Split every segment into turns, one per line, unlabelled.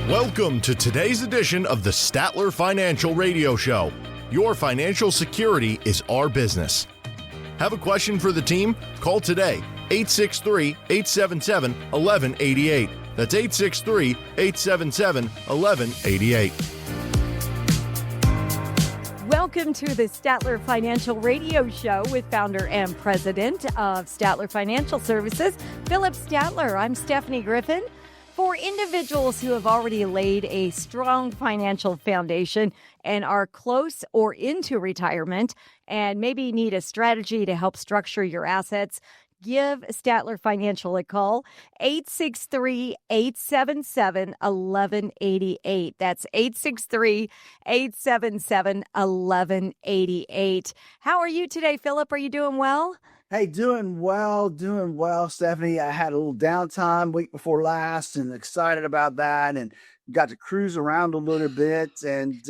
Welcome to today's edition of the Statler Financial Radio Show. Your financial security is our business. Have a question for the team? Call today, 863-877-1188. That's 863-877-1188.
Welcome to the Statler Financial Radio Show with founder and president of Statler Financial Services, Philip Statler. I'm Stephanie Griffin. For individuals who have already laid a strong financial foundation and are close or into retirement and maybe need a strategy to help structure your assets, give Statler Financial a call, 863-877-1188. That's 863-877-1188. How are you today, Philip? Are you doing well?
Hey, doing well, Stephanie. I had a little downtime week before last and excited about that and got to cruise around a little bit and,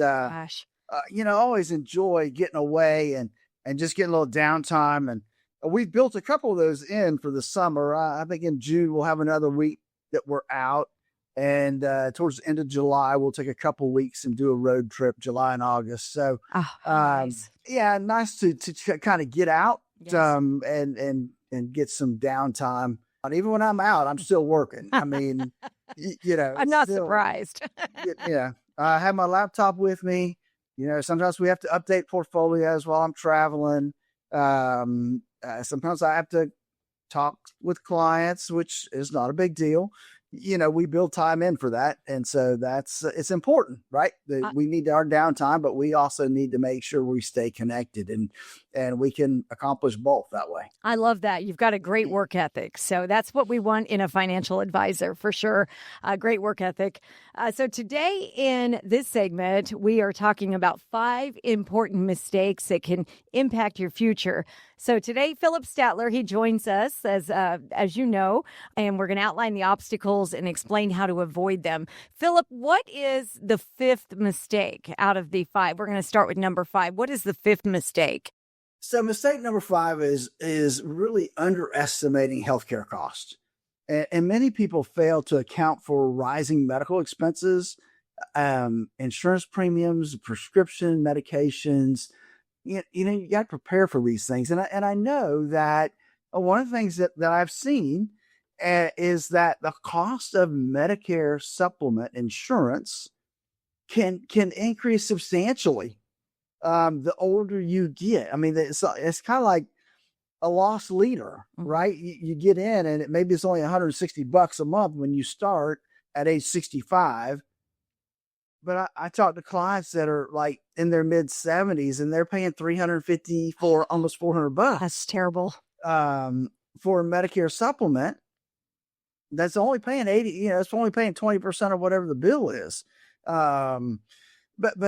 always enjoy getting away and just getting a little downtime. And we've built a couple of those in for the summer. I think in June, we'll have another week that we're out. And towards the end of July, we'll take a couple weeks and do a road trip, July and August. So,
nice.
Nice to kind of get out.
Yes.
And get some downtime. And even when I'm out, I'm still working. I mean,
I'm not surprised.
I have my laptop with me. Sometimes we have to update portfolios while I'm traveling. Sometimes I have to talk with clients, which is not a big deal. We build time in for that. And so it's important, right? We need our downtime, but we also need to make sure we stay connected and we can accomplish both that way.
I love that. You've got a great work ethic. So that's what we want in a financial advisor for sure. A great work ethic. So today in this segment, we are talking about 5 important mistakes that can impact your future. So today, Philip Statler, he joins us as you know, and we're going to outline the obstacles and explain how to avoid them. Philip, what is the 5th mistake out of the 5? We're going to start with number 5. What is the 5th mistake?
So mistake number 5 is really underestimating healthcare costs. And many people fail to account for rising medical expenses, insurance premiums, prescription medications. You got to prepare for these things. And I know that one of the things that I've seen is that the cost of Medicare supplement insurance can increase substantially the older you get. I mean, it's kind of like a lost leader, right? You get in and maybe it's only $160 a month when you start at age 65. But I talk to clients that are like in their mid 70s and they're paying $350 for almost $400.
That's terrible.
For a Medicare supplement, that's only paying 80. It's only paying 20% of whatever the bill is. But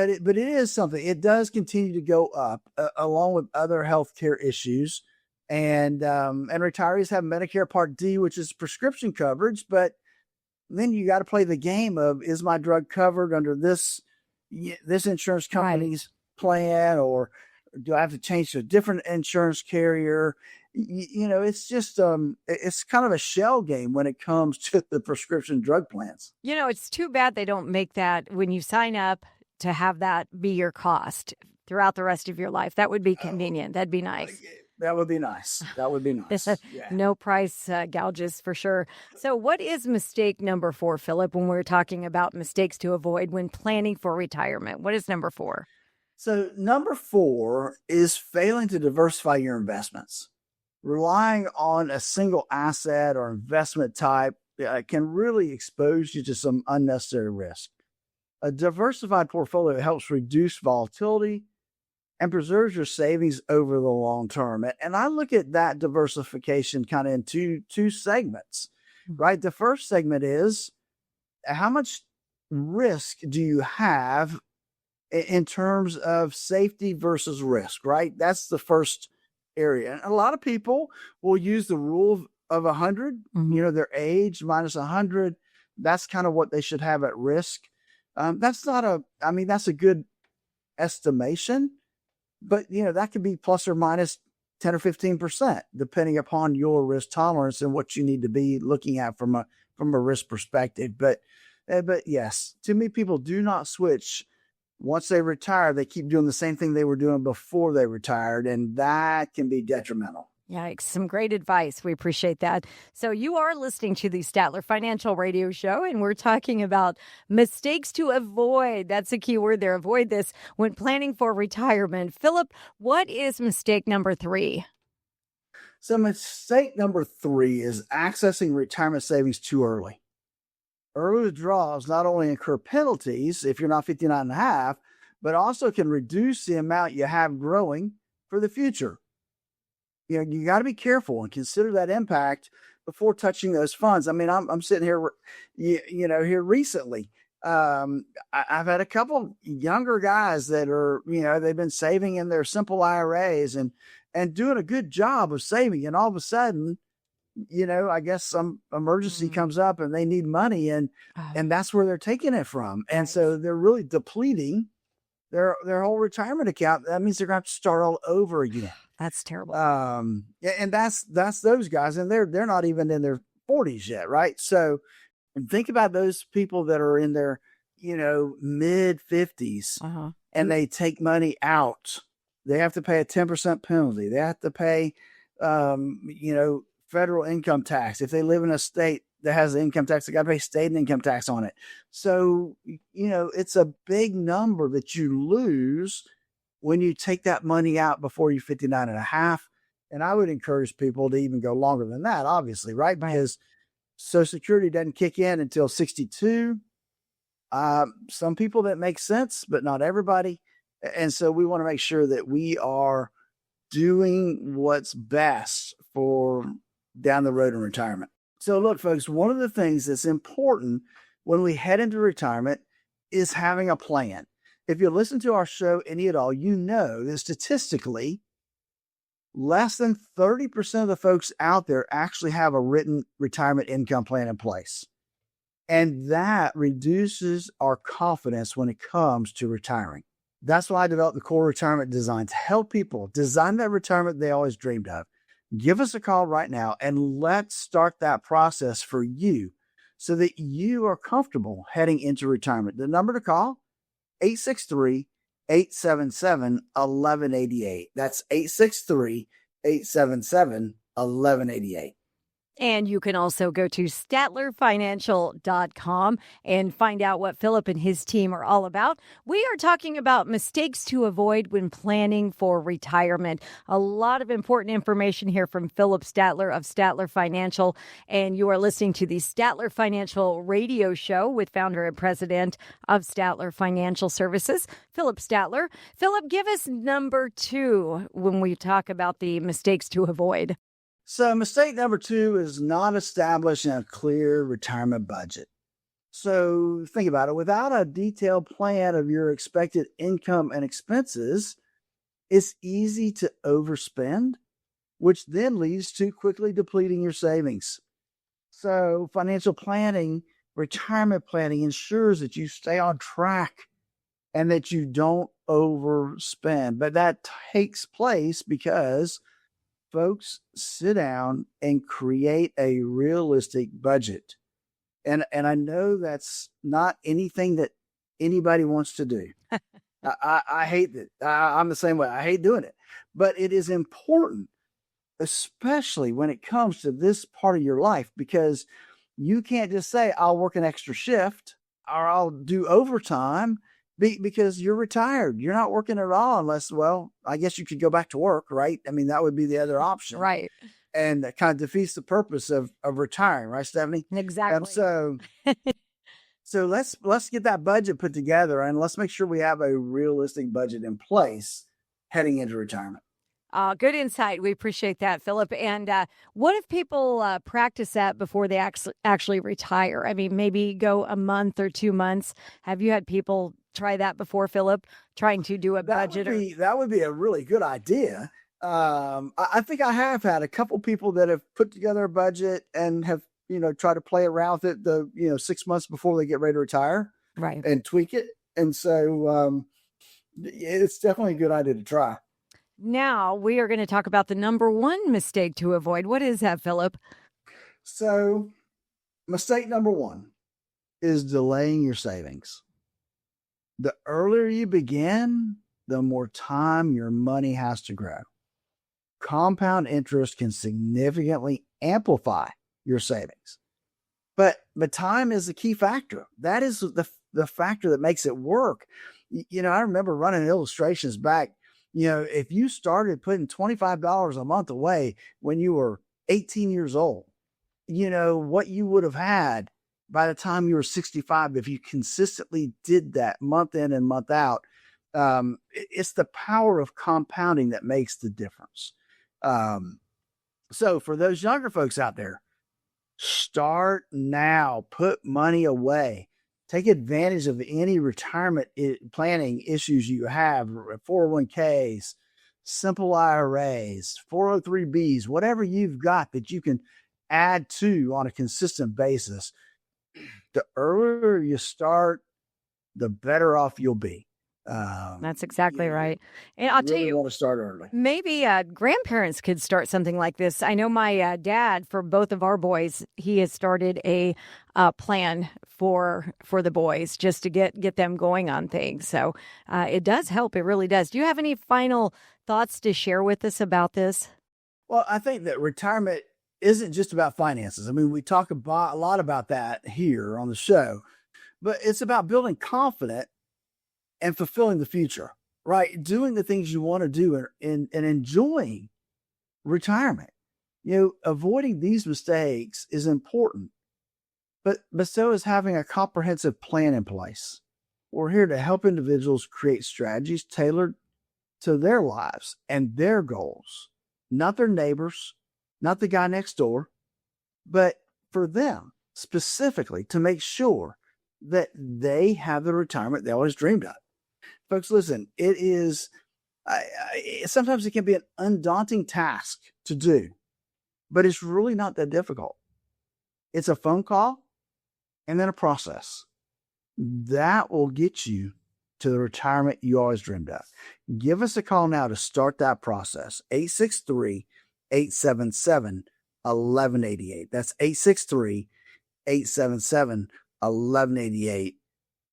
it is something. It does continue to go up along with other healthcare issues, and retirees have Medicare Part D, which is prescription coverage, but then you got to play the game of, is my drug covered under this insurance company's plan, or do I have to change to a different insurance carrier? It's just, it's kind of a shell game when it comes to the prescription drug plans.
It's too bad they don't make that when you sign up to have that be your cost throughout the rest of your life. That would be convenient. That'd be nice.
That would be nice. Yeah.
No price gouges for sure. So what is mistake number 4, Philip, when we're talking about mistakes to avoid when planning for retirement? What is number 4?
So number 4 is failing to diversify your investments. Relying on a single asset or investment type can really expose you to some unnecessary risk. A diversified portfolio helps reduce volatility and preserves your savings over the long term. And I look at that diversification kind of in two segments, right? The first segment is, how much risk do you have in terms of safety versus risk, right? That's the first area. And a lot of people will use the rule of 100, their age minus 100. That's kind of what they should have at risk. That's a good estimation. But, that could be plus or minus 10 or 15%, depending upon your risk tolerance and what you need to be looking at from a risk perspective. But But yes, too many people do not switch. Once they retire, they keep doing the same thing they were doing before they retired, and that can be detrimental.
Yikes, some great advice. We appreciate that. So you are listening to the Statler Financial Radio Show, and we're talking about mistakes to avoid. That's a key word there. Avoid this when planning for retirement. Philip, what is mistake number 3?
So mistake number 3 is accessing retirement savings too early. Early withdrawals not only incur penalties if you're not 59 and a half, but also can reduce the amount you have growing for the future. You got to be careful and consider that impact before touching those funds. I mean, I'm sitting here, here recently. I've had a couple younger guys that are, they've been saving in their simple IRAs and doing a good job of saving. And all of a sudden, I guess some emergency comes up and they need money and that's where they're taking it from. And so they're really depleting their whole retirement account. That means they're going to have to start all over again.
That's terrible.
And that's those guys, and they're not even in their 40s yet, right? So think about those people that are in their, mid 50s, and they take money out. They have to pay a 10% penalty. They have to pay, federal income tax. If they live in a state that has the income tax, they got to pay state income tax on it. So, it's a big number that you lose when you take that money out before you're 59 and a half. And I would encourage people to even go longer than that, obviously, right? Because Social Security doesn't kick in until 62. Some people that makes sense, but not everybody. And so we want to make sure that we are doing what's best for down the road in retirement. So look, folks, one of the things that's important when we head into retirement is having a plan. If you listen to our show any at all, you know that statistically, less than 30% of the folks out there actually have a written retirement income plan in place. And that reduces our confidence when it comes to retiring. That's why I developed the Core Retirement Design to help people design that retirement they always dreamed of. Give us a call right now and let's start that process for you so that you are comfortable heading into retirement. The number to call, 863-877-1188. That's 863-877-1188.
And you can also go to statlerfinancial.com and find out what Philip and his team are all about. We are talking about mistakes to avoid when planning for retirement. A lot of important information here from Philip Statler of Statler Financial. And you are listening to the Statler Financial Radio Show with founder and president of Statler Financial Services, Philip Statler. Philip, give us number 2 when we talk about the mistakes to avoid.
So mistake number 2 is not establishing a clear retirement budget. So think about it. Without a detailed plan of your expected income and expenses, it's easy to overspend, which then leads to quickly depleting your savings. So financial planning, retirement planning ensures that you stay on track and that you don't overspend. But that takes place because folks sit down and create a realistic budget. And I know that's not anything that anybody wants to do. I hate that. I'm the same way. I hate doing it. But it is important, especially when it comes to this part of your life, because you can't just say, I'll work an extra shift or I'll do overtime because you're retired. You're not working at all unless, well, I guess you could go back to work, right? I mean, that would be the other option.
Right.
And that kind of defeats the purpose of retiring, right, Stephanie?
Exactly.
So let's get that budget put together and let's make sure we have a realistic budget in place heading into retirement.
Good insight. We appreciate that, Philip. And what if people practice that before they actually retire? I mean, maybe go a month or 2 months. Have you had people try that before, Philip, trying to do a budget?
That would be a really good idea. I think I have had a couple people that have put together a budget and have, tried to play around with it 6 months before they get ready to retire,
right,
and tweak it. And so it's definitely a good idea to try.
Now we are going to talk about the number 1 mistake to avoid. What is that, Philip?
So mistake number 1, is delaying your savings. The earlier you begin, the more time your money has to grow. Compound interest can significantly amplify your savings. But time is the key factor. That is the factor that makes it work. I remember running illustrations back. If you started putting $25 a month away when you were 18 years old, what you would have had by the time you were 65 if you consistently did that month in and month out. It's the power of compounding that makes the difference. So for those younger folks out there, start now. Put money away. Take advantage of any retirement planning issues you have, 401ks, simple IRAs, 403bs, whatever you've got that you can add to on a consistent basis. The earlier you start, the better off you'll be.
That's exactly right. And I'll tell you,
want to start early.
Maybe grandparents could start something like this. I know my dad, for both of our boys, he has started a plan for the boys just to get them going on things. So it does help. It really does. Do you have any final thoughts to share with us about this?
Well, I think that retirement isn't just about finances. I mean, we talk a lot about that here on the show, but it's about building confidence and fulfilling the future, right? Doing the things you want to do and enjoying retirement. Avoiding these mistakes is important, but so is having a comprehensive plan in place. We're here to help individuals create strategies tailored to their lives and their goals, not their neighbors, not the guy next door, but for them specifically to make sure that they have the retirement they always dreamed of. Folks, listen, it is, sometimes it can be an undaunting task to do, but it's really not that difficult. It's a phone call and then a process that will get you to the retirement you always dreamed of. Give us a call now to start that process. 863-877-1188. That's 863-877-1188.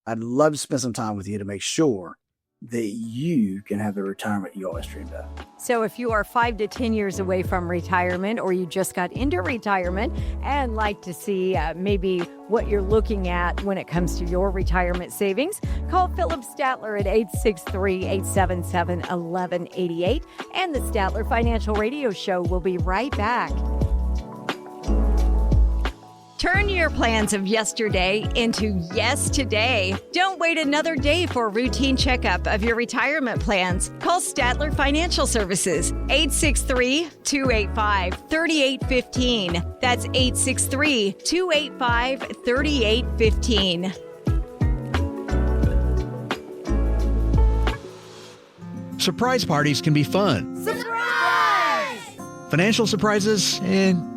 I'd love to spend some time with you to make sure that you can have the retirement you always dreamed of.
So if you are 5 to 10 years away from retirement, or you just got into retirement and like to see maybe what you're looking at when it comes to your retirement savings, call Philip Statler at 863-877-1188. And the Statler Financial Radio Show will be right back. Turn your plans of yesterday into yes today. Don't wait another day for a routine checkup of your retirement plans. Call Statler Financial Services, 863-285-3815. That's 863-285-3815.
Surprise parties can be fun.
Surprise!
Financial surprises,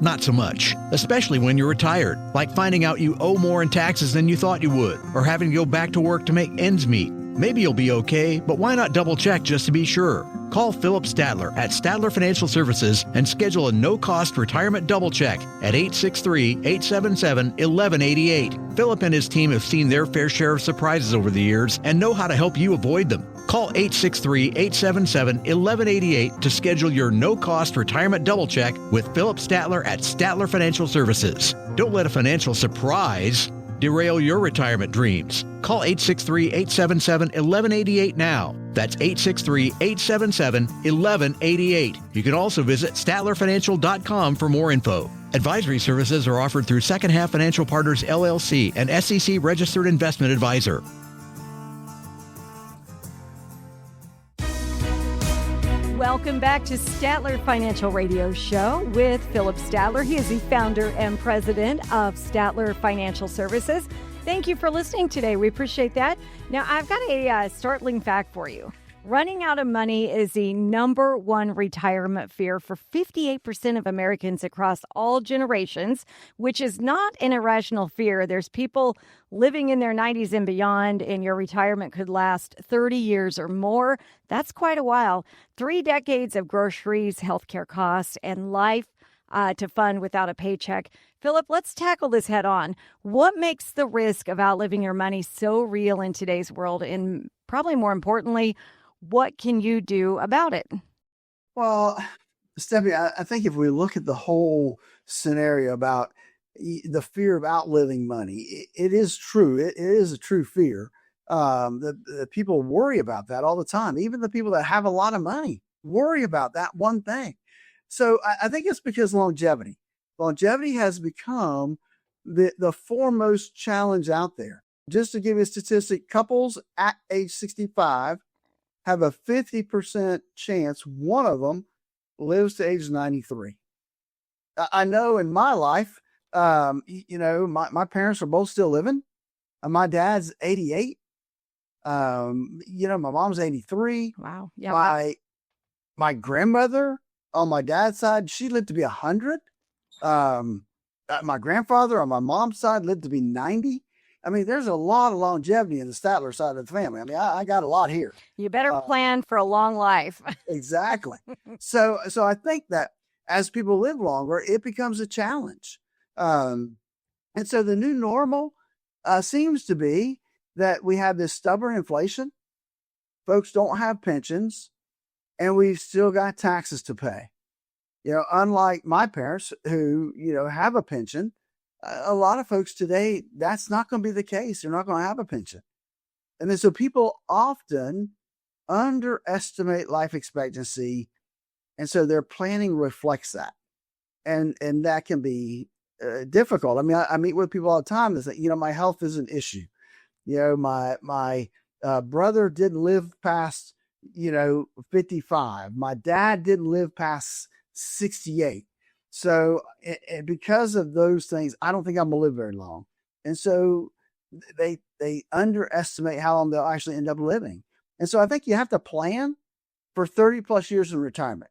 not so much, especially when you're retired, like finding out you owe more in taxes than you thought you would, or having to go back to work to make ends meet. Maybe you'll be okay, but why not double check just to be sure? Call Philip Statler at Statler Financial Services and schedule a no-cost retirement double check at 863-877-1188. Philip and his team have seen their fair share of surprises over the years and know how to help you avoid them. Call 863-877-1188 to schedule your no-cost retirement double check with Philip Statler at Statler Financial Services. Don't let a financial surprise derail your retirement dreams. Call 863-877-1188 now. That's 863-877-1188. You can also visit StatlerFinancial.com for more info. Advisory services are offered through Second Half Financial Partners, LLC, an SEC registered investment advisor.
Welcome back to Statler Financial Radio Show with Philip Statler. He is the founder and president of Statler Financial Services. Thank you for listening today. We appreciate that. Now, I've got a startling fact for you. Running out of money is the number one retirement fear for 58% of Americans across all generations, which is not an irrational fear. There's people living in their 90s and beyond, and your retirement could last 30 years or more. That's quite a while. 3 decades of groceries, healthcare costs, and life to fund without a paycheck. Philip, let's tackle this head on. What makes the risk of outliving your money so real in today's world? And probably more importantly, what can you do about it?
Well, Stephanie, I think if we look at the whole scenario about the fear of outliving money, it is true. It is a true fear. The people worry about that all the time. Even the people that have a lot of money worry about that one thing. So I think it's because longevity has become the foremost challenge out there. Just to give you a statistic, couples at age 65 have a 50% chance one of them lives to age 93. I know in my life, my parents are both still living. My dad's 88. My mom's 83.
Wow. Yeah.
My grandmother on my dad's side, she lived to be 100. My grandfather on my mom's side lived to be 90. I mean, there's a lot of longevity in the Statler side of the family. I mean, I got a lot here.
You better plan for a long life.
Exactly. So I think that as people live longer, it becomes a challenge. And so the new normal seems to be that we have this stubborn inflation. Folks don't have pensions, and we've still got taxes to pay. Unlike my parents who, have a pension, a lot of folks today, that's not going to be the case. They're not going to have a pension. And then so people often underestimate life expectancy. And so their planning reflects that. And that can be difficult. I mean, I meet with people all the time that say, my health is an issue. My brother didn't live past, 55. My dad didn't live past 68. So because of those things, I don't think I'm going to live very long. And so they underestimate how long they'll actually end up living. And so I think you have to plan for 30 plus years in retirement.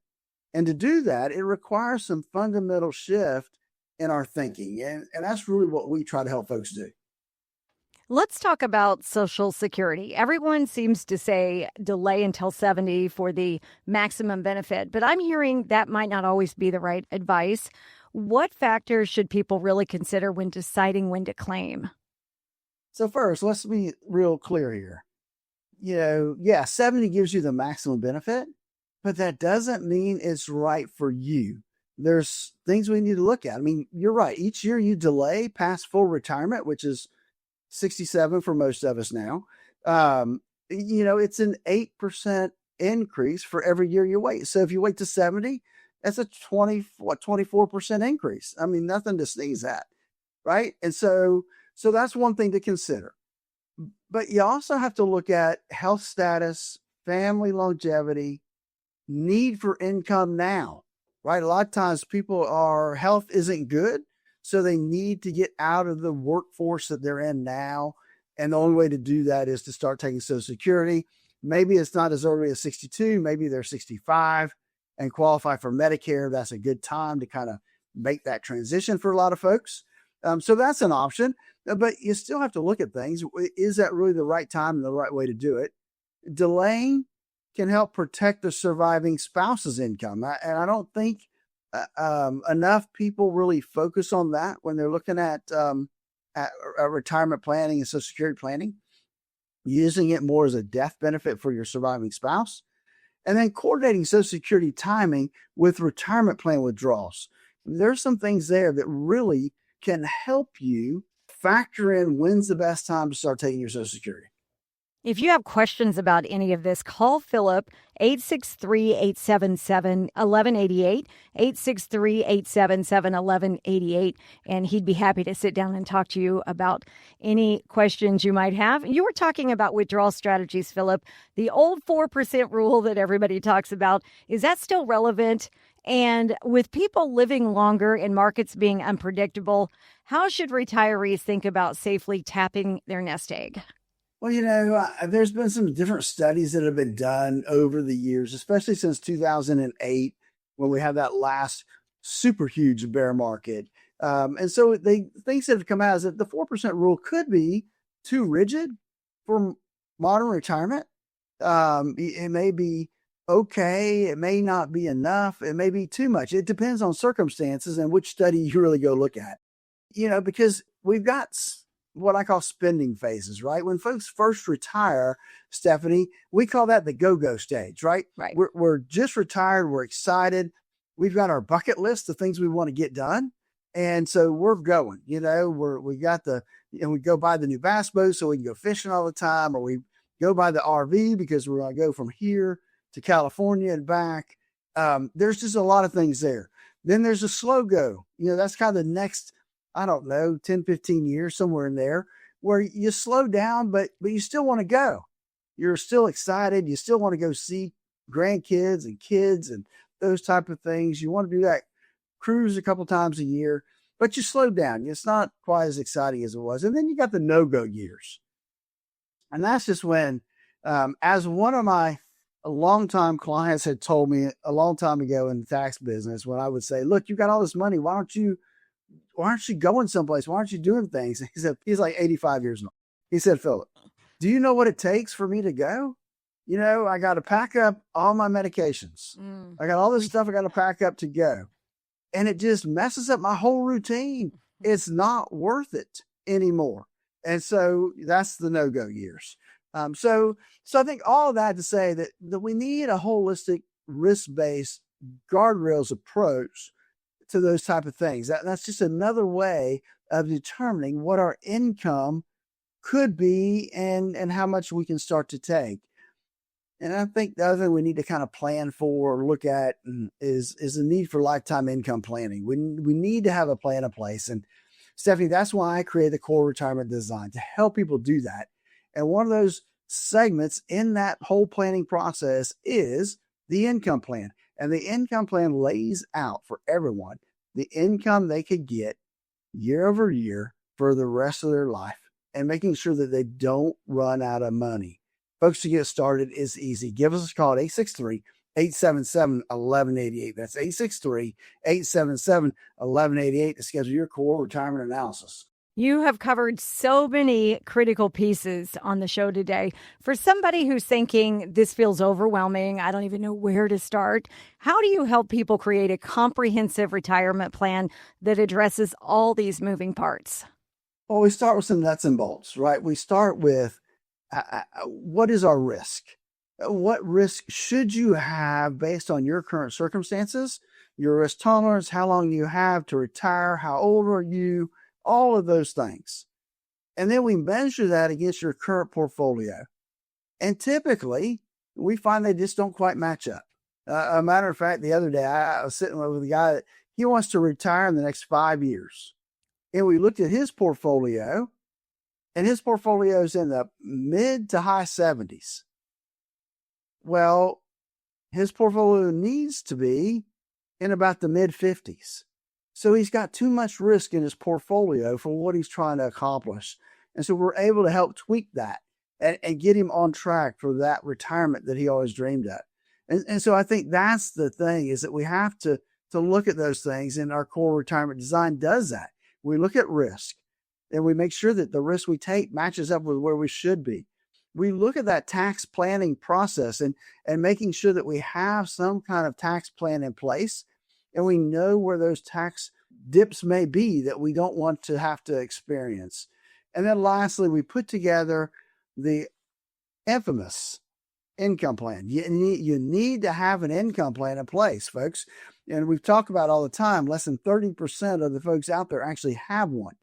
And to do that, it requires some fundamental shift in our thinking. And that's really what we try to help folks do.
Let's talk about Social Security. Everyone seems to say delay until 70 for the maximum benefit, but I'm hearing that might not always be the right advice. What factors should people really consider when deciding when to claim?
So first, let's be real clear here. 70 gives you the maximum benefit, but that doesn't mean it's right for you. There's things we need to look at. I mean, you're right. Each year you delay past full retirement, which is 67 for most of us now. It's an 8% increase for every year you wait. So if you wait to 70, that's a 24% increase. I mean, nothing to sneeze at, right? And so that's one thing to consider. But you also have to look at health status, family longevity, need for income now, right? A lot of times health isn't good. So they need to get out of the workforce that they're in now. And the only way to do that is to start taking Social Security. Maybe it's not as early as 62. Maybe they're 65 and qualify for Medicare. That's a good time to kind of make that transition for a lot of folks. So that's an option. But you still have to look at things. Is that really the right time and the right way to do it? Delaying can help protect the surviving spouse's income. And I don't think enough people really focus on that when they're looking at retirement planning and Social Security planning, using it more as a death benefit for your surviving spouse, and then coordinating Social Security timing with retirement plan withdrawals. There's some things there that really can help you factor in when's the best time to start taking your Social Security.
If you have questions about any of this, call Philip, 863-877-1188, 863-877-1188, and he'd be happy to sit down and talk to you about any questions you might have. You were talking about withdrawal strategies, Philip. The old 4% rule that everybody talks about, is that still relevant? And with people living longer and markets being unpredictable, how should retirees think about safely tapping their nest egg?
Well, there's been some different studies that have been done over the years, especially since 2008, when we had that last super huge bear market. And so things that have come out is that the 4% rule could be too rigid for modern retirement. It may be okay. It may not be enough. It may be too much. It depends on circumstances and which study you really go look at. because we've got what I call spending phases, right? When folks first retire, Stephanie, we call that the go-go stage, right?
Right.
We're just retired. We're excited. We've got our bucket list of things we want to get done. And so we're going, we go buy the new bass boat so we can go fishing all the time, or we go buy the RV because we're going to go from here to California and back. There's just a lot of things there. Then there's a slow go. That's kind of the next, 10, 15 years, somewhere in there, where you slow down, but you still want to go. You're still excited. You still want to go see grandkids and kids and those type of things. You want to do that cruise a couple times a year, but you slow down. It's not quite as exciting as it was. And then you got the no-go years. And that's just when, as one of my longtime clients had told me a long time ago in the tax business, when I would say, look, you got all this money. Why aren't you going someplace? Why aren't you doing things? He said, he's like 85 years old. He said, Philip, do you know what it takes for me to go? I got to pack up all my medications. I got all this stuff I got to pack up to go. And it just messes up my whole routine. It's not worth it anymore. And so that's the no-go years. So I think all of that to say that we need a holistic, risk-based guardrails approach to those type of things. That's just another way of determining what our income could be and how much we can start to take. And I think the other thing we need to kind of plan for or look at is the need for lifetime income planning. We need to have a plan in place. And Stephanie, that's why I created the Core Retirement Design, to help people do that. And one of those segments in that whole planning process is the income plan. And the income plan lays out for everyone the income they could get year over year for the rest of their life, and making sure that they don't run out of money. Folks, to get started is easy. Give us a call at 863-877-1188. That's 863-877-1188 to schedule your core retirement analysis.
You have covered so many critical pieces on the show today. For somebody who's thinking this feels overwhelming, I don't even know where to start, how do you help people create a comprehensive retirement plan that addresses all these moving parts?
Well, we start with some nuts and bolts, right? We start with what is our risk? What risk should you have based on your current circumstances, your risk tolerance, how long you have to retire, how old are you, all of those things. And then we measure that against your current portfolio. And typically, we find they just don't quite match up. A matter of fact, the other day, I was sitting with a guy that he wants to retire in the next 5 years. And we looked at his portfolio, and his portfolio is in the mid to high 70s. Well, his portfolio needs to be in about the mid 50s. So he's got too much risk in his portfolio for what he's trying to accomplish. And so we're able to help tweak that and get him on track for that retirement that he always dreamed of. And so I think that's the thing, is that we have to look at those things, and our Core Retirement Design does that. We look at risk, and we make sure that the risk we take matches up with where we should be. We look at that tax planning process and making sure that we have some kind of tax plan in place, and we know where those tax dips may be that we don't want to have to experience. And then lastly, we put together the infamous income plan. You need to have an income plan in place, folks. And we've talked about all the time, less than 30% of the folks out there actually have one.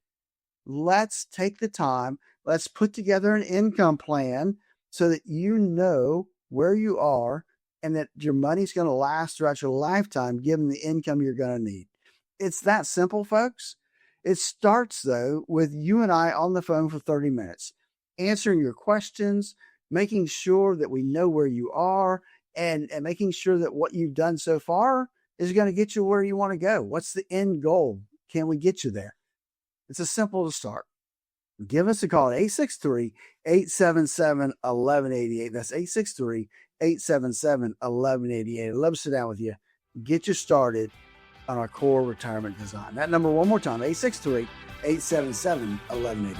Let's take the time. Let's put together an income plan so that you know where you are and that your money's going to last throughout your lifetime, given the income you're going to need. It's that simple, folks. It starts, though, with you and I on the phone for 30 minutes, answering your questions, making sure that we know where you are, and making sure that what you've done so far is going to get you where you want to go. What's the end goal? Can we get you there? It's as simple to start. Give us a call at 863-877-1188. That's 863-877-1188. I'd love to sit down with you, get you started on our Core Retirement Design. That number one more time, 863-877-1188.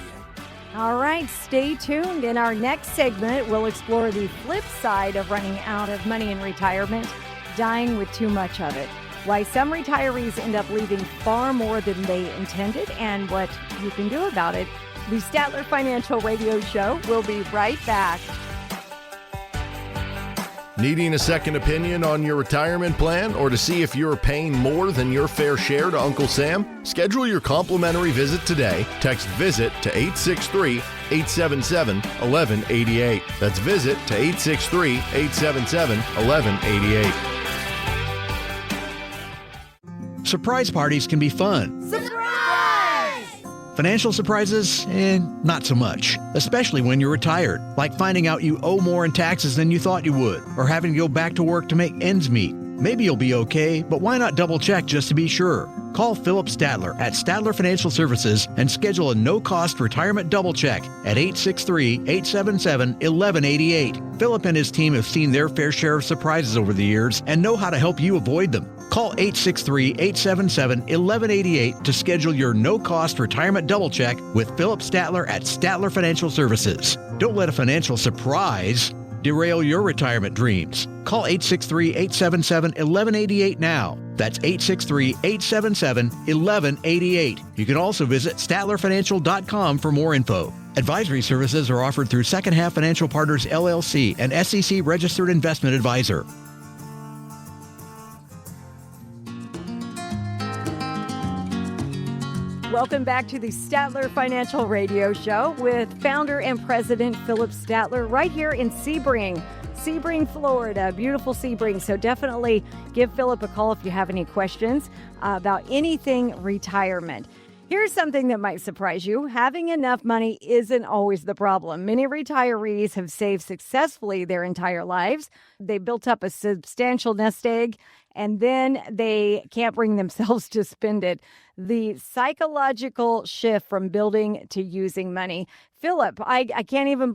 All right, stay tuned. In our next segment, we'll explore the flip side of running out of money in retirement, dying with too much of it. why some retirees end up leaving far more than they intended, and what you can do about it. The Statler Financial Radio Show will be right back.
Needing a second opinion on your retirement plan or to see if you're paying more than your fair share to Uncle Sam? Schedule your complimentary visit today. Text VISIT to 863-877-1188. That's VISIT to 863-877-1188.
Surprise parties can be fun. Financial surprises, not so much, especially when you're retired, like finding out you owe more in taxes than you thought you would, or having to go back to work to make ends meet. Maybe you'll be okay, but why not double check just to be sure? Call Philip Statler at Statler Financial Services and schedule a no-cost retirement double check at 863-877-1188. Philip and his team have seen their fair share of surprises over the years and know how to help you avoid them. Call 863-877-1188 to schedule your no-cost retirement double check with Philip Statler at Statler Financial Services. Don't let a financial surprise derail your retirement dreams. Call 863-877-1188 now. That's 863-877-1188. You can also visit StatlerFinancial.com for more info. Advisory services are offered through Second Half Financial Partners, LLC, an SEC registered investment advisor.
Welcome back to the Statler Financial Radio Show with founder and president Philip Statler right here in Sebring, Florida. Beautiful Sebring. So definitely give Philip a call if you have any questions about anything retirement. Here's something that might surprise you. Having enough money isn't always the problem. Many retirees have saved successfully their entire lives. They built up a substantial nest egg, and then they can't bring themselves to spend it. The psychological shift from building to using money. Philip, I can't even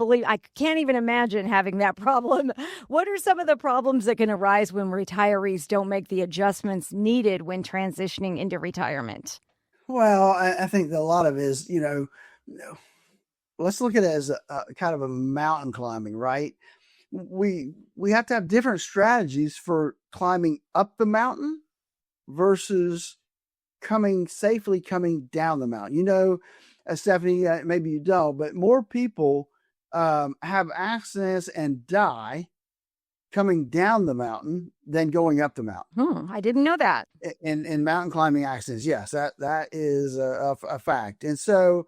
imagine having that problem. What are some of the problems that can arise when retirees don't make the adjustments needed when transitioning into retirement?
Well, I think that a lot of it is, let's look at it as a kind of a mountain climbing, right? We have to have different strategies for climbing up the mountain versus coming down the mountain. Stephanie, maybe you don't, but more people have accidents and die coming down the mountain than going up the mountain.
I didn't know that.
In mountain climbing accidents, yes, that is a fact. And so,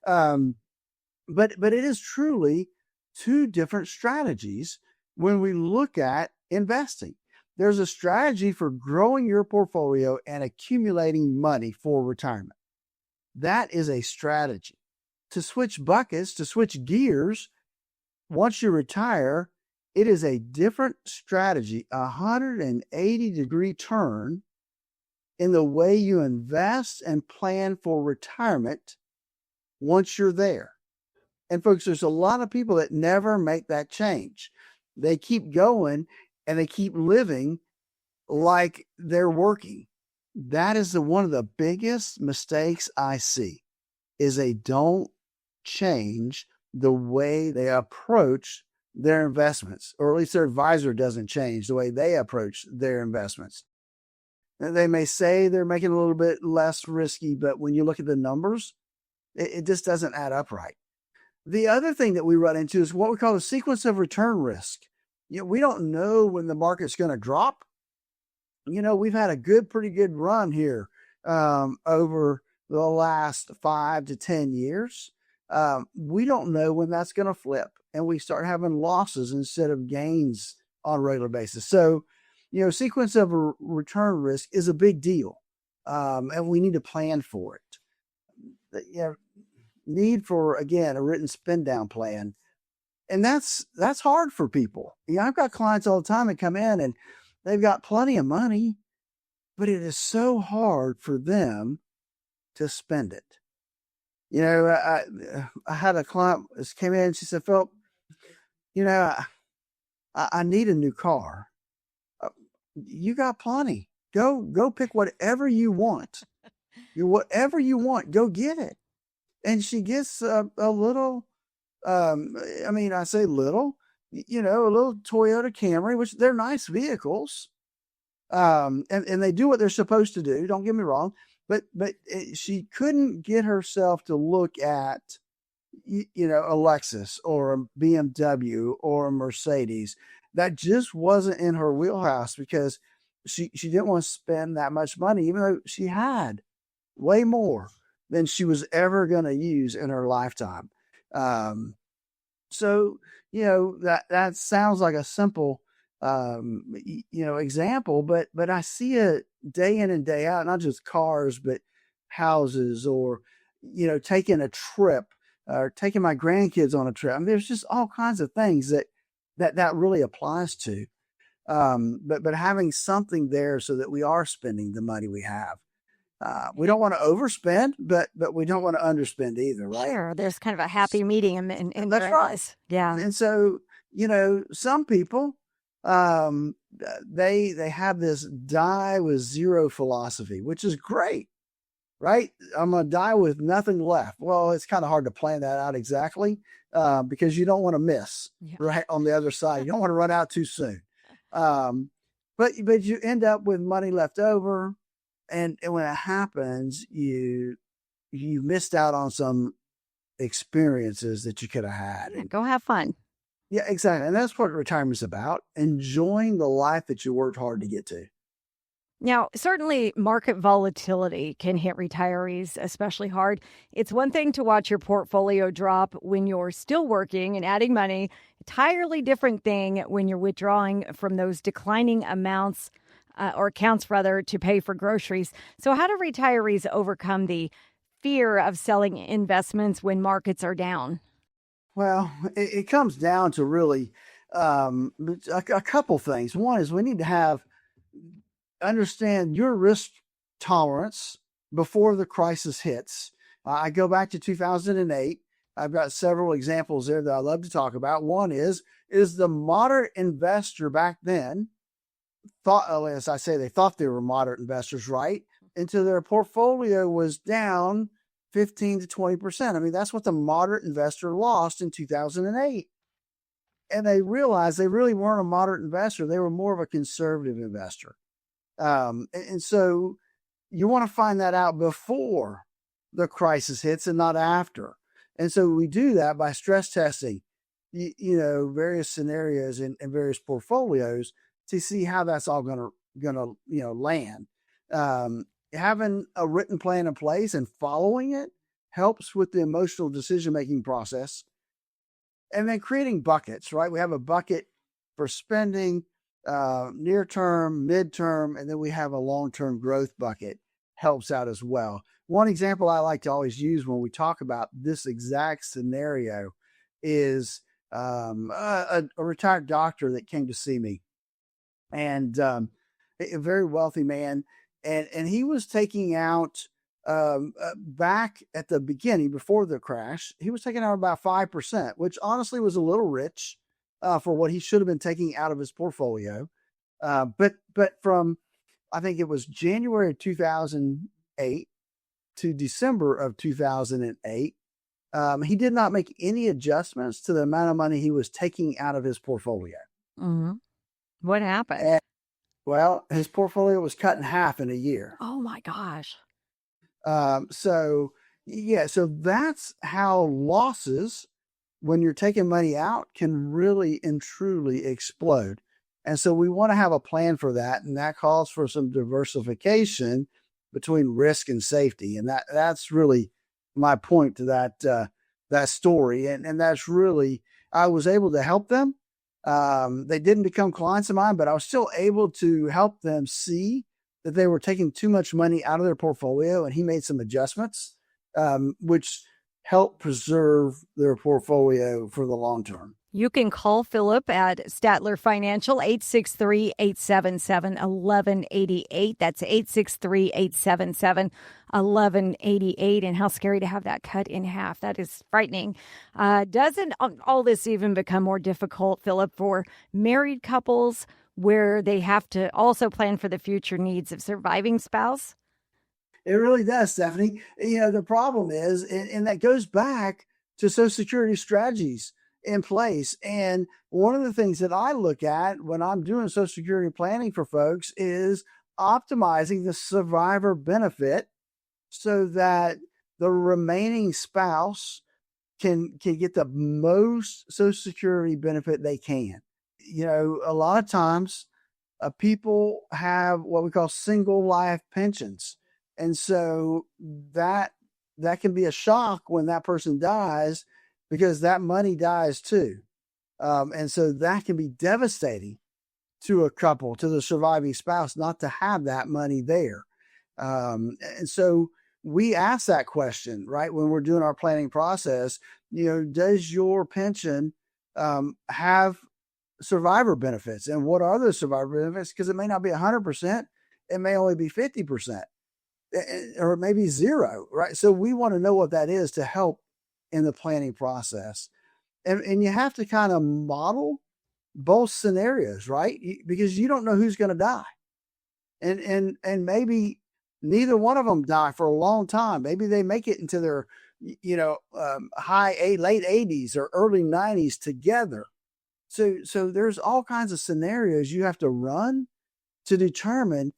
but it is truly two different strategies when we look at investing. There's a strategy for growing your portfolio and accumulating money for retirement. That is a strategy. To switch buckets, to switch gears, once you retire, it is a different strategy, a 180-degree turn in the way you invest and plan for retirement once you're there. And folks, there's a lot of people that never make that change. They keep going and they keep living like they're working. That is one of the biggest mistakes I see, is they don't change the way they approach their investments, or at least their advisor doesn't change the way they approach their investments. And they may say they're making a little bit less risky, but when you look at the numbers, it just doesn't add up right. The other thing that we run into is what we call the sequence of return risk. We don't know when the market's going to drop. We've had a pretty good run here over the last 5 to 10 years. We don't know when that's going to flip, and we start having losses instead of gains on a regular basis. So, sequence of return risk is a big deal, and we need to plan for it. Need for, again, a written spend down plan. And that's hard for people. I've got clients all the time that come in and they've got plenty of money, but it is so hard for them to spend it. I had a client that came in and she said, Philip, I need a new car. You got plenty. Go pick whatever you want. Whatever you want, go get it. And she gets a little, I say little, a little Toyota Camry, which they're nice vehicles. And they do what they're supposed to do. Don't get me wrong, but she couldn't get herself to look at, a Lexus or a BMW or a Mercedes. That just wasn't in her wheelhouse because she didn't want to spend that much money, even though she had way more than she was ever going to use in her lifetime. So, that sounds like a simple, example, but I see it day in and day out, not just cars, but houses or, taking a trip or taking my grandkids on a trip. I mean, there's just all kinds of things that really applies to. But having something there so that we are spending the money we have. We don't want to overspend, but we don't want to underspend either, right?
Sure. There's kind of a happy medium in
That's right.
Yeah.
And so, some people, they have this die with zero philosophy, which is great, right? I'm going to die with nothing left. Well, it's kind of hard to plan that out exactly, because you don't want to miss right on the other side. You don't want to run out too soon. But you end up with money left over. And when it happens, you missed out on some experiences that you could have had.
Yeah, go have fun.
Yeah, exactly. And that's what retirement's about, enjoying the life that you worked hard to get to.
Now, certainly market volatility can hit retirees especially hard. It's one thing to watch your portfolio drop when you're still working and adding money. Entirely different thing when you're withdrawing from those declining amounts or accounts rather, to pay for groceries. So how do retirees overcome the fear of selling investments when markets are down?
Well, it comes down to really a couple things. One is we need to understand your risk tolerance before the crisis hits. I go back to 2008. I've got several examples there that I love to talk about. One is the moderate investor back then thought, as I say, they thought they were moderate investors, right? Until their portfolio was down 15 to 20%. I mean, that's what the moderate investor lost in 2008. And they realized they really weren't a moderate investor. They were more of a conservative investor. And so you want to find that out before the crisis hits and not after. And so we do that by stress testing, various scenarios and various portfolios to see how that's all gonna land. Having a written plan in place and following it helps with the emotional decision-making process. And then creating buckets, right? We have a bucket for spending, near term, midterm, and then we have a long-term growth bucket. Helps out as well. One example I like to always use when we talk about this exact scenario is a retired doctor that came to see me. And a very wealthy man, and he was taking out back at the beginning before the crash, he was taking out about 5%, which honestly was a little rich for what he should have been taking out of his portfolio. But from, I think it was January of 2008 to December of 2008, he did not make any adjustments to the amount of money he was taking out of his portfolio.
Mm-hmm. What happened?
Well, his portfolio was cut in half in a year.
Oh my gosh.
So that's how losses, when you're taking money out, can really and truly explode. And so we want to have a plan for that. And that calls for some diversification between risk and safety. And that's really my point to that story. And that's really, I was able to help them. They didn't become clients of mine, but I was still able to help them see that they were taking too much money out of their portfolio, and he made some adjustments, which helped preserve their portfolio for the long term.
You can call Philip at Statler Financial, 863-877-1188. That's 863-877-1188. And how scary to have that cut in half. That is frightening. Doesn't all this even become more difficult, Philip, for married couples where they have to also plan for the future needs of surviving spouse?
It really does, Stephanie. The problem is, and that goes back to Social Security strategies, in place. And one of the things that I look at when I'm doing Social Security planning for folks is optimizing the survivor benefit so that the remaining spouse can get the most Social Security benefit they can. A lot of times people have what we call single life pensions. And so that can be a shock when that person dies, because that money dies too. And so that can be devastating to a couple, to the surviving spouse, not to have that money there. And so we ask that question, right? When we're doing our planning process, does your pension have survivor benefits? And what are those survivor benefits? Because it may not be 100%. It may only be 50%, or maybe zero, right? So we want to know what that is to help in the planning process. And you have to kind of model both scenarios, right? Because you don't know who's going to die. And maybe neither one of them die for a long time. Maybe they make it into their, late 80s or early 90s together. So there's all kinds of scenarios you have to run to determine,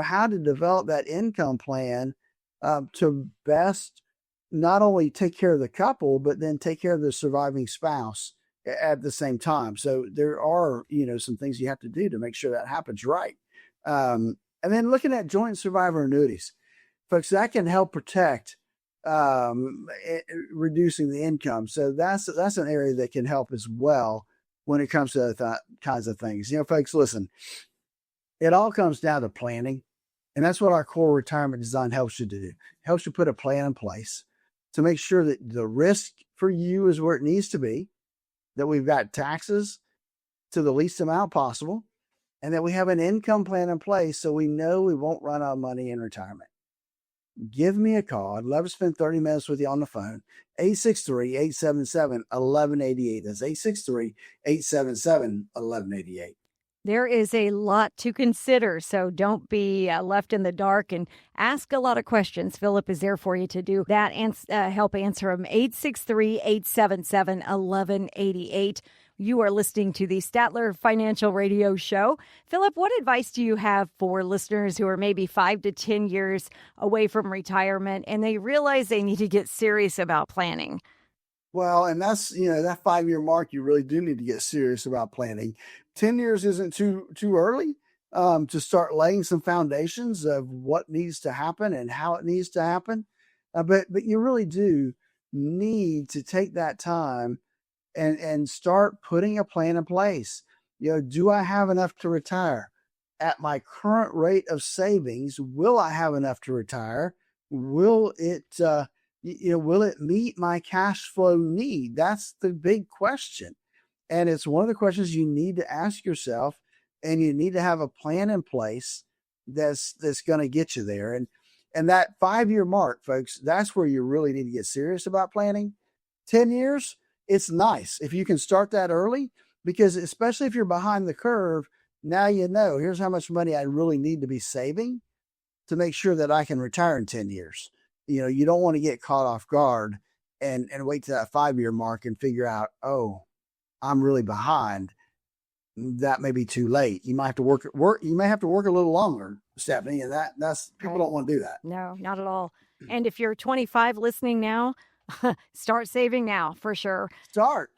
how to develop that income plan to best not only take care of the couple, but then take care of the surviving spouse at the same time. So there are, some things you have to do to make sure that happens right. And then looking at joint survivor annuities, folks, that can help protect reducing the income. So that's an area that can help as well when it comes to that kinds of things. Folks, listen, it all comes down to planning. And that's what our core retirement design helps you to do. It helps you put a plan in place to make sure that the risk for you is where it needs to be, that we've got taxes to the least amount possible, and that we have an income plan in place so we know we won't run out of money in retirement. Give me a call. I'd love to spend 30 minutes with you on the phone. 863-877-1188. That's 863-877-1188.
There is a lot to consider, so don't be left in the dark and ask a lot of questions. Philip is there for you to do that and help answer them. 863-877-1188. You are listening to the Statler Financial Radio Show. Philip, what advice do you have for listeners who are maybe 5 to 10 years away from retirement and they realize they need to get serious about planning?
Well, and that's, that 5-year mark, you really do need to get serious about planning. 10 years isn't too early to start laying some foundations of what needs to happen and how it needs to happen. But you really do need to take that time and start putting a plan in place. Do I have enough to retire? At my current rate of savings, will I have enough to retire? Will it meet my cash flow need? That's the big question. And it's one of the questions you need to ask yourself, and you need to have a plan in place that's going to get you there. And that 5-year mark, folks, that's where you really need to get serious about planning. 10 years, it's nice if you can start that early, because especially if you're behind the curve, now here's how much money I really need to be saving to make sure that I can retire in 10 years. You don't want to get caught off guard and wait to that 5-year mark and figure out, oh, I'm really behind. That may be too late. You might have to work. You may have to work a little longer, Stephanie, and that's people don't want to do that.
No, not at all. And if you're 25 listening now, start saving now for sure.
Start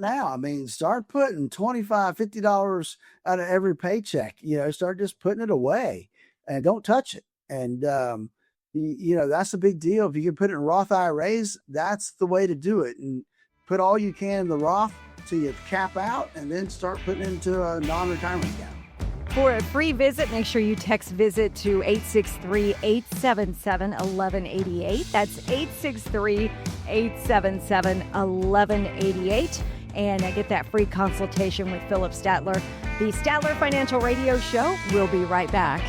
now. I mean, start putting $25, $50 out of every paycheck. Start just putting it away and don't touch it. And that's a big deal. If you can put it in Roth IRAs, that's the way to do it. And put all you can in the Roth till you cap out, and then start putting it into a non-retirement account.
For a free visit, make sure you text VISIT to 863-877-1188. That's 863-877-1188. And get that free consultation with Philip Statler. The Statler Financial Radio Show. We'll be right back.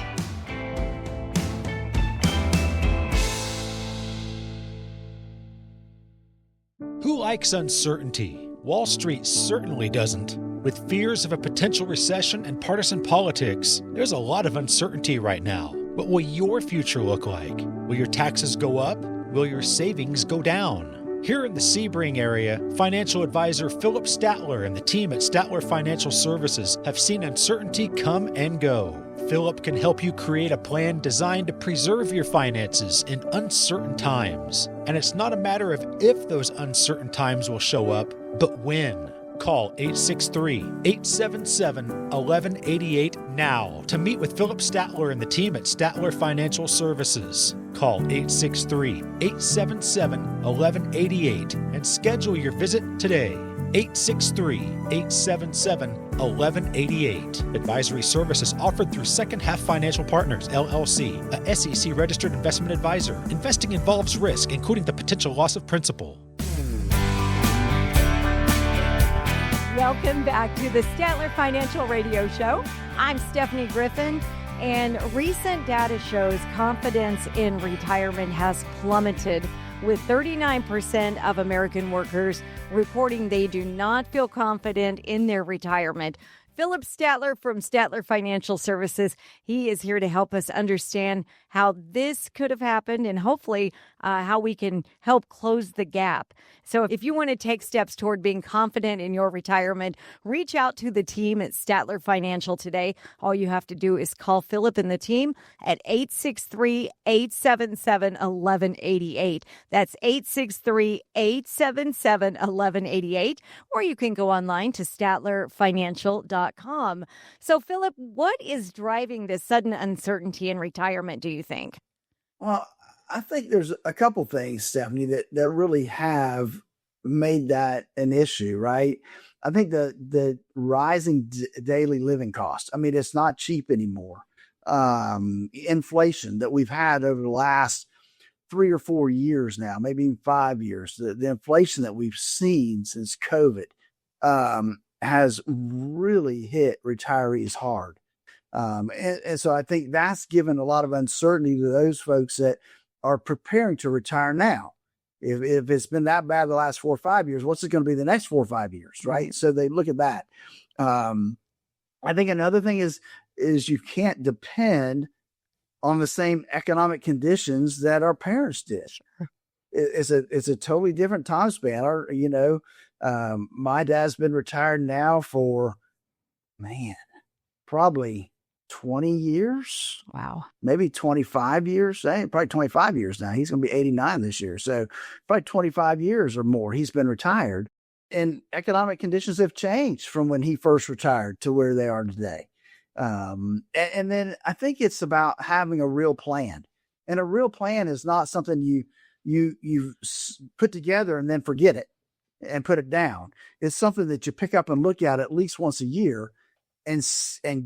Who likes uncertainty? Wall Street certainly doesn't. With fears of a potential recession and partisan politics, there's a lot of uncertainty right now. What will your future look like? Will your taxes go up? Will your savings go down? Here in the Sebring area, financial advisor Philip Statler and the team at Statler Financial Services have seen uncertainty come and go. Philip can help you create a plan designed to preserve your finances in uncertain times. And it's not a matter of if those uncertain times will show up, but when. Call 863-877-1188 now to meet with Philip Statler and the team at Statler Financial Services. Call 863-877-1188 and schedule your visit today. 863-877-1188. Advisory services offered through Second Half Financial Partners, LLC, a SEC registered investment advisor. Investing involves risk, including the potential loss of principal.
Welcome back to the Statler Financial Radio Show. I'm Stephanie Griffin, and recent data shows confidence in retirement has plummeted, with 39% of American workers reporting they do not feel confident in their retirement. Philip Statler from Statler Financial Services, he is here to help us understand how this could have happened and hopefully how we can help close the gap. So if you want to take steps toward being confident in your retirement, reach out to the team at Statler Financial today. All you have to do is call Philip and the team at 863-877-1188. That's 863-877-1188. Or you can go online to statlerfinancial.com. So, Philip, what is driving this sudden uncertainty in retirement, do you think?
Well, I think there's a couple things, Stephanie, that really have made that an issue, right? I think the rising daily living cost. I mean, it's not cheap anymore. Inflation that we've had over the last 3 or 4 years now, maybe even 5 years, the inflation that we've seen since COVID has really hit retirees hard. And so I think that's given a lot of uncertainty to those folks that are preparing to retire now. If it's been that bad the last 4 or 5 years, what's it going to be the next 4 or 5 years, right? So they look at that. I think another thing is you can't depend on the same economic conditions that our parents did. Sure. It's a totally different time span. My dad's been retired now for, probably 20 years.
Wow.
Maybe 25 years. Probably 25 years now. He's going to be 89 this year. So probably 25 years or more he's been retired. And economic conditions have changed from when he first retired to where they are today. And then I think it's about having a real plan. And a real plan is not something you put together and then forget it and put it down. It's something that you pick up and look at least once a year and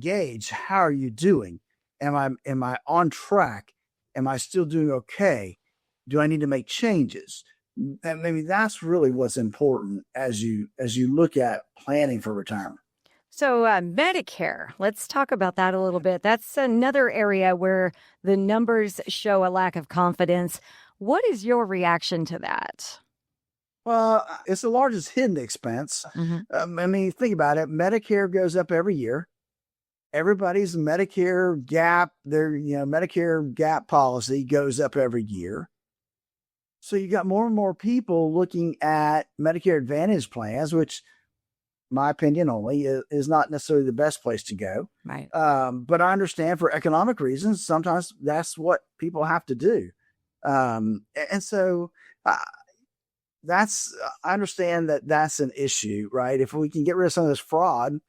gauge, how are you doing? Am I on track? Am I still doing okay? Do I need to make changes? And maybe that's really what's important as you look at planning for retirement.
So Medicare, let's talk about that a little bit. That's another area where the numbers show a lack of confidence. What is your reaction to that?
Well, it's the largest hidden expense. Mm-hmm. Think about it. Medicare goes up every year. Everybody's Medicare gap, Medicare gap policy goes up every year. So you got more and more people looking at Medicare Advantage plans, which, my opinion only, is not necessarily the best place to go.
Right.
But I understand for economic reasons, sometimes that's what people have to do. And so I understand that that's an issue, right? If we can get rid of some of this fraud,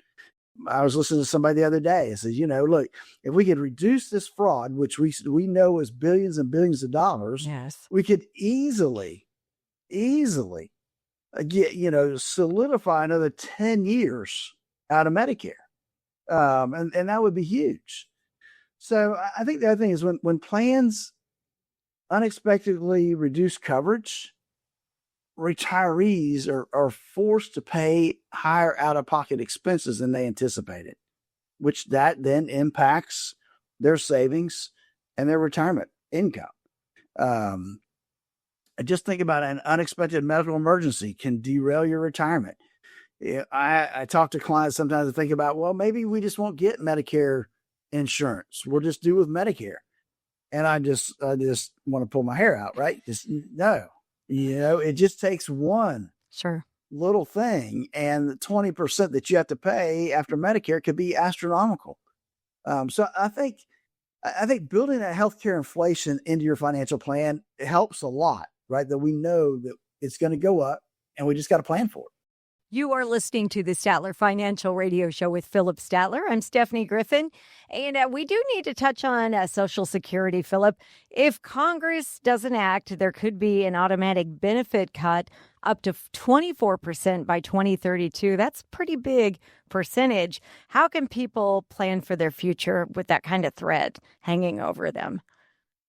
I was listening to somebody the other day. It says, look, if we could reduce this fraud, which we know is billions and billions of dollars,
yes, we
could easily get, solidify another 10 years out of Medicare. And that would be huge. So I think the other thing is when plans unexpectedly reduce coverage, retirees are forced to pay higher out-of-pocket expenses than they anticipated, which that then impacts their savings and their retirement income. Just think about an unexpected medical emergency can derail your retirement. I talk to clients sometimes to think about, well, maybe we just won't get Medicare insurance. We'll just do with Medicare. And I just want to pull my hair out, right? No. It just takes one
Sure.
little thing, and the 20% that you have to pay after Medicare could be astronomical. So I think building that healthcare inflation into your financial plan, it helps a lot, right? That we know that it's going to go up, and we just got to plan for it.
You are listening to the Statler Financial Radio Show with Philip Statler. I'm Stephanie Griffin, and we do need to touch on Social Security, Philip. If Congress doesn't act, there could be an automatic benefit cut up to 24% by 2032. That's pretty big percentage. How can people plan for their future with that kind of threat hanging over them?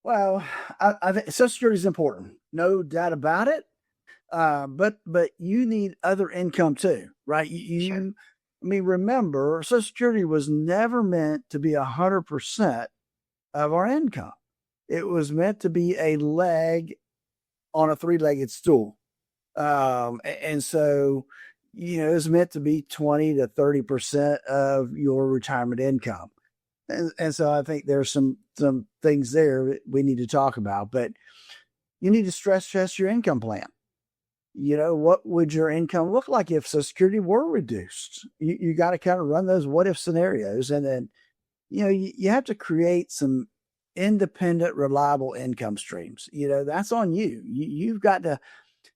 Well, I think Social Security is important, no doubt about it. But you need other income too, right?
Sure.
Remember, Social Security was never meant to be 100% of our income. It was meant to be a leg on a three-legged stool. And so, it's meant to be 20 to 30% of your retirement income. And so I think there's some things there that we need to talk about, but you need to stress test your income plan. What would your income look like if Social Security were reduced? You got to kind of run those what if scenarios. And then, you have to create some independent, reliable income streams. That's on you. You've got to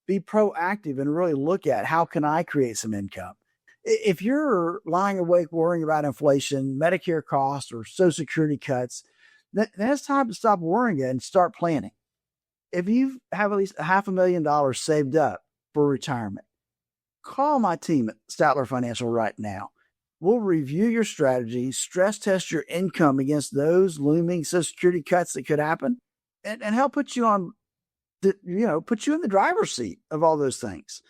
be proactive and really look at how can I create some income? If you're lying awake worrying about inflation, Medicare costs, or Social Security cuts, then it's time to stop worrying and start planning. If you have at least $500,000 saved up for retirement, call my team at Statler Financial right now. We'll review your strategy, stress test your income against those looming Social Security cuts that could happen, and help put you on put you in the driver's seat of all those things.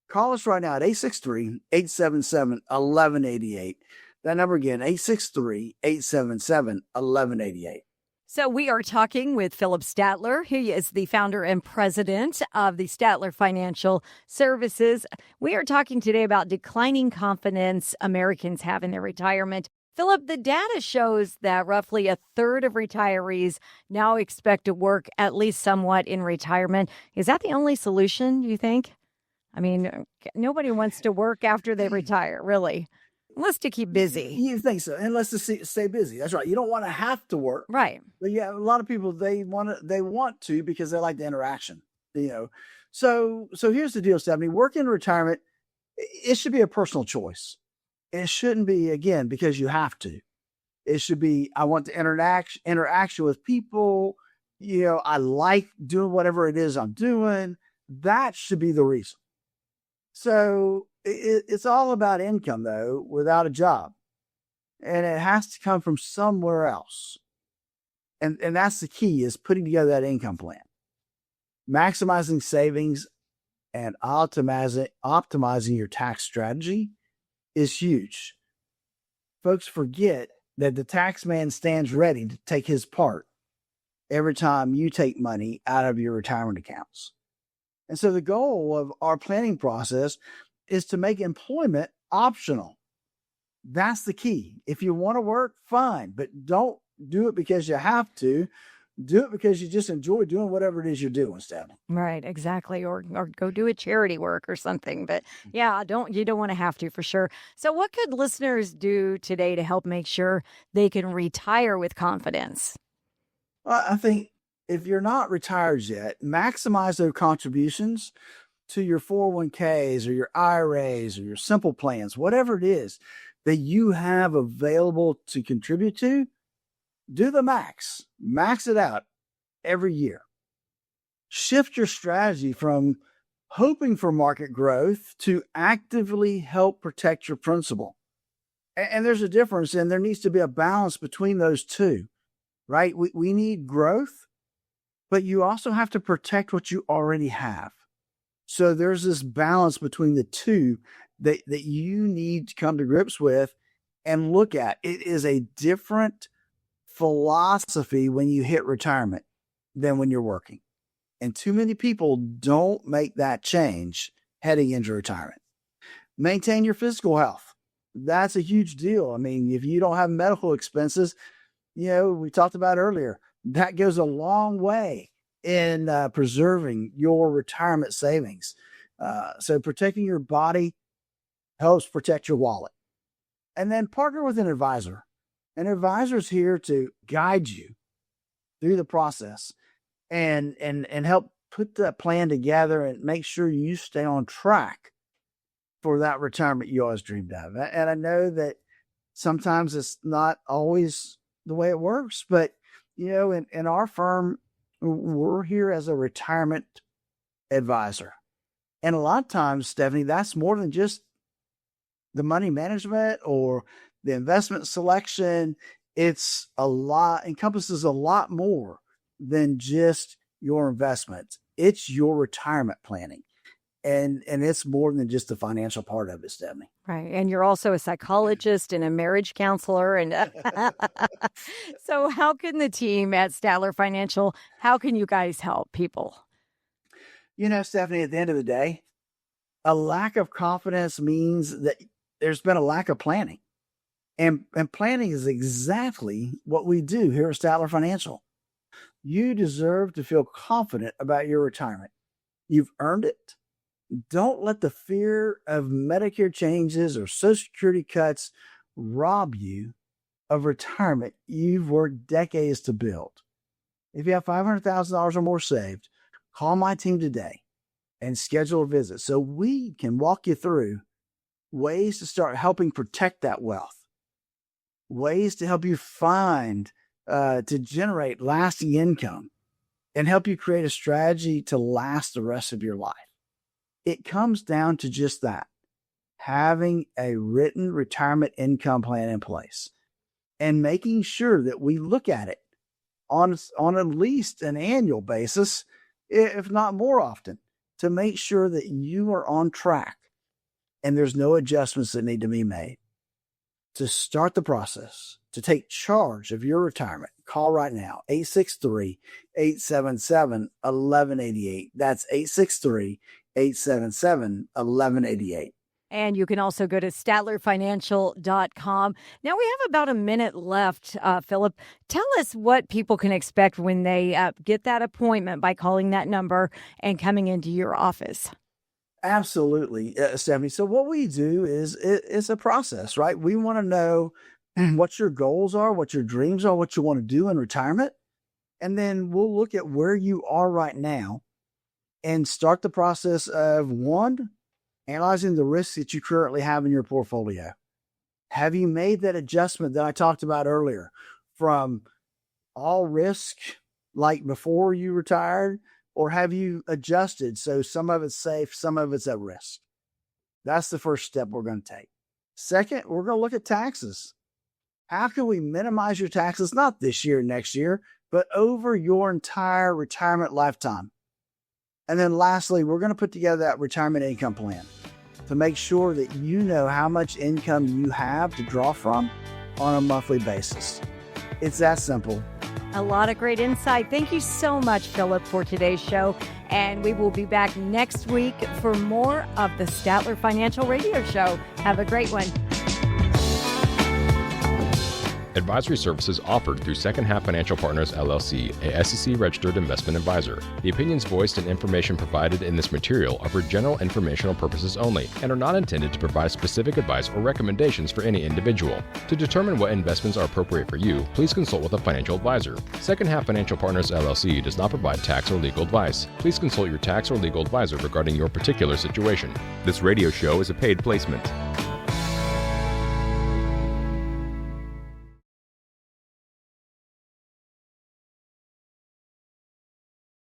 Call us right now at 863-877-1188. That number again, 863-877-1188.
So we are talking with Philip Statler. He is the founder and president of the Statler Financial Services. We are talking today about declining confidence Americans have in their retirement. Philip, the data shows that roughly a third of retirees now expect to work at least somewhat in retirement. Is that the only solution, you think? Nobody wants to work after they retire, really. Unless to keep busy.
You think so? Unless to stay busy. That's right. You don't want to have to work.
Right.
But yeah, a lot of people, they want to because they like the interaction, So here's the deal, Stephanie. Working in retirement, it should be a personal choice. It shouldn't be, again, because you have to. It should be, I want the interaction with people. I like doing whatever it is I'm doing. That should be the reason. So it's all about income, though, without a job. And it has to come from somewhere else. And that's the key, is putting together that income plan. Maximizing savings and optimizing your tax strategy is huge. Folks forget that the tax man stands ready to take his part every time you take money out of your retirement accounts. And so the goal of our planning process is to make employment optional. That's the key. If you want to work, fine, but don't do it because you have to. Do it because you just enjoy doing whatever it is you're doing, Stephanie.
Right, exactly. Or go do a charity work or something. But yeah, you don't want to have to, for sure. So what could listeners do today to help make sure they can retire with confidence?
Well, I think if you're not retired yet, maximize those contributions to your 401ks or your IRAs or your simple plans, whatever it is that you have available to contribute to. Do the max it out every year. Shift your strategy from hoping for market growth to actively help protect your principal. And there's a difference, and there needs to be a balance between those two, right? We need growth, but you also have to protect what you already have. So there's this balance between the two that you need to come to grips with and look at. It is a different philosophy when you hit retirement than when you're working. And too many people don't make that change heading into retirement. Maintain your physical health. That's a huge deal. If you don't have medical expenses, we talked about earlier, that goes a long way in preserving your retirement savings. So protecting your body helps protect your wallet. And then partner with an advisor. An advisor is here to guide you through the process and help put that plan together and make sure you stay on track for that retirement you always dreamed of. And I know that sometimes it's not always the way it works, but in our firm, we're here as a retirement advisor. And a lot of times, Stephanie, that's more than just the money management or the investment selection. It's encompasses a lot more than just your investments. It's your retirement planning. And it's more than just the financial part of it, Stephanie.
Right. And you're also a psychologist and a marriage counselor. And so how can the team at Statler Financial, how can you guys help people?
Stephanie, at the end of the day, a lack of confidence means that there's been a lack of planning. And planning is exactly what we do here at Statler Financial. You deserve to feel confident about your retirement. You've earned it. Don't let the fear of Medicare changes or Social Security cuts rob you of retirement you've worked decades to build. If you have $500,000 or more saved, call my team today and schedule a visit so we can walk you through ways to start helping protect that wealth, ways to help you find, to generate lasting income and help you create a strategy to last the rest of your life. It comes down to just that, having a written retirement income plan in place and making sure that we look at it on at least an annual basis, if not more often, to make sure that you are on track and there's no adjustments that need to be made. To start the process, to take charge of your retirement, call right now, 863-877-1188. That's 863-877-1188.
And you can also go to statlerfinancial.com. Now we have about a minute left, Philip. Tell us what people can expect when they get that appointment by calling that number and coming into your office.
Absolutely, Stephanie. So what we do is it's a process, right? We want to know what your goals are, what your dreams are, what you want to do in retirement. And then we'll look at where you are right now and start the process of, one, analyzing the risks that you currently have in your portfolio. Have you made that adjustment that I talked about earlier from all risk, like before you retired, or have you adjusted so some of it's safe, some of it's at risk? That's the first step we're going to take. Second, we're going to look at taxes. How can we minimize your taxes, not this year, next year, but over your entire retirement lifetime? And then lastly, we're going to put together that retirement income plan to make sure that you know how much income you have to draw from on a monthly basis. It's that simple.
A lot of great insight. Thank you so much, Philip, for today's show. And we will be back next week for more of the Statler Financial Radio Show. Have a great one.
Advisory services offered through Second Half Financial Partners, LLC, a SEC-registered investment advisor. The opinions voiced and information provided in this material are for general informational purposes only and are not intended to provide specific advice or recommendations for any individual. To determine what investments are appropriate for you, please consult with a financial advisor. Second Half Financial Partners, LLC does not provide tax or legal advice. Please consult your tax or legal advisor regarding your particular situation. This radio show is a paid placement.